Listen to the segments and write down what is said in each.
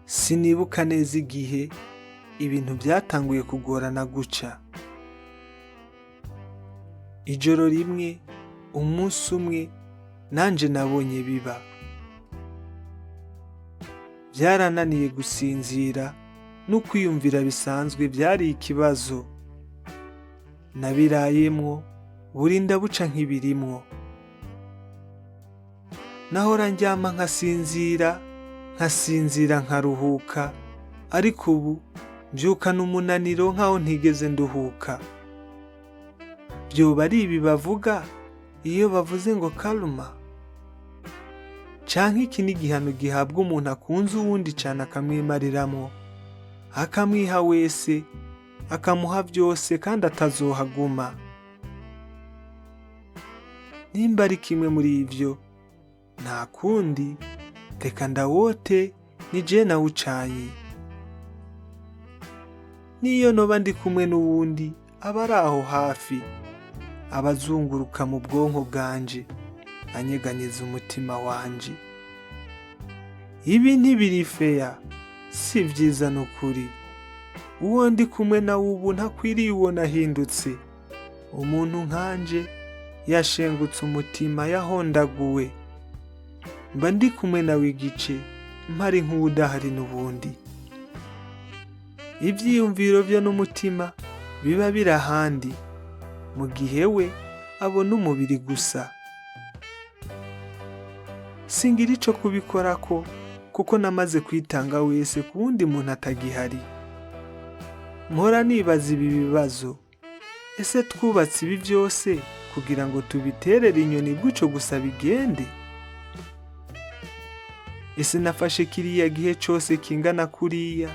Sinibuka neza igihe ibintu byatanguye kugorana guca. Ijoro rimwe, umunsi umwe, nanje nabonye biba. Byarananiye gusinzira, no kwiyumvira bisanzwe byari ikibazo. Nabirayemwo, burinda buca nkibirimwo. Nahora ndyama nkasinzira nkaruhuka, ariko ubu mbyukana umunaniro nkaho ntigeze nduhuka. Vyoba ari ibi bavuga iyo bavuze ngo karma? Canke iki ni igihano gihabwa umuntu akunze uwundi cane akamwimariramwo, akamwiha wese, akamuha vyose kandi atazohaguma? Nimba ari kimwe muri ivyo, nta kundi, reka ndawote ni je nawucanye. Niyo noba ndi kumwe n'uwundi aba ari aho hafi, abazunguruka mu bwonko bwanje, anyeganyeza umutima wanje. Ibi ntibiri feya, si vyiza n'ukuri. Uwo ndi kumwe nawe ubu ntakwiriye uwo nahindutse. Umuntu nkanje yashengutse umutima, yahondaguwe. Mba ndi kumwe nawe igice, mpari nk'uwudahari n'ubundi. Ivyiyumviro vyo n'umutima biba biri ahandi, mu gihe we abona umubiri gusa. Singira ico kubikorako, kuko namaze kwitanga wese ku wundi muntu atagihari. Mpora nibaza ibi bibazo. Ese twubatse ibi vyose kugira ngo tubiterere inyoni gutyo gusa bigende? Ese nafashe kiriya gihe cose kingana kuriya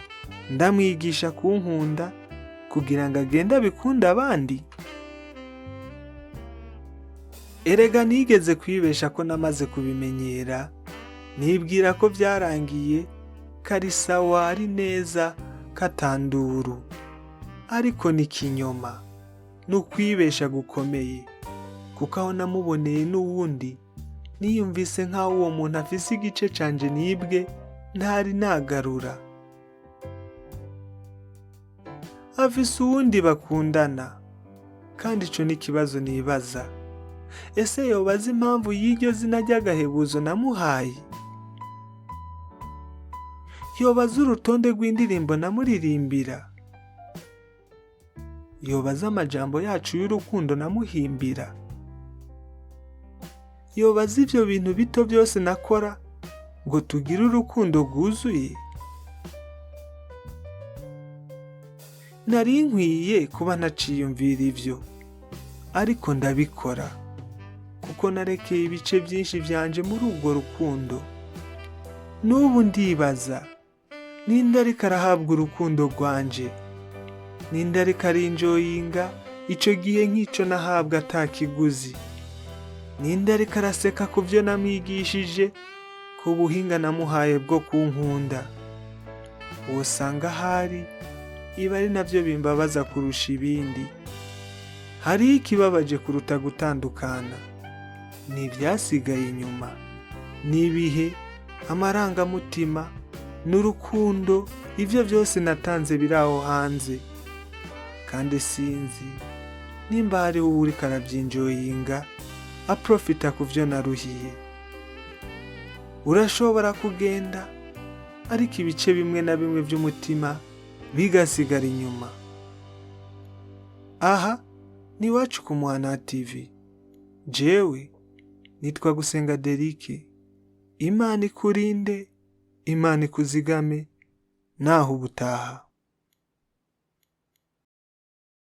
ndamwigisha kunkunda kugira ngo agende abikunda abandi? Erega nigeze kwibesha ko namaze kubimenyera, nibwira ko byarangiye, kari sawa, ari neza, katanduru. Ariko ni kinyoma, n'ukwibesha gukomeye, kuko aho namuboneye n'uwundi niyumvise nk'aho uwo muntu afise igice canje nibwe ntari nagarura. Afise uwundi bakundana, kandi ico ni ikibazo nibaza. Ese yobaza impamvu y'iryo zina ry'agahebuzo namuhaye? Yobaza urutonde rw'indirimbo namuririmbira? Yobaza amajambo yacu y'urukundo namuhimbira? Yobaza ivyo bintu bito byose nakora ngo tugire urukundo rwuzuye? Nari nkwiye kuba naciyumvira ivyo, ariko ndabikora, kuko narekeye ibice byinshi vyanje muri urwo rukundo. N'ubu ndibaza, ninde ariko arahabwa urukundo rwanje? Ninde ariko arinjoyinga ico gihe nk'ico nahabwa atakiguzi? Ninde ariko araseka ku vyo namwigishije, ku buhinga namuhaye bwo kunkunda? Wosanga ahari iba ari navyo bimbabaza kurusha ibindi. Hari ikibabaje kuruta gutandukana, ni ivyasigaye inyuma, n'ibihe, amarangamutima, n'urukundo. Ivyo vyose natanze biri aho hanze, kandi sinzi nimba hari uwo uriko aravyinjoyinga, aprofita ku vyo naruhiye. Urashobora kugenda, ariko ibice bimwe na bimwe vy'umutima bigasigara inyuma. Aha ni Iwacu ku Muhana TV. Jewe nitwa Gusenga Derike. Imana ikurinde, Imana ikuzigame, naho ubutaha.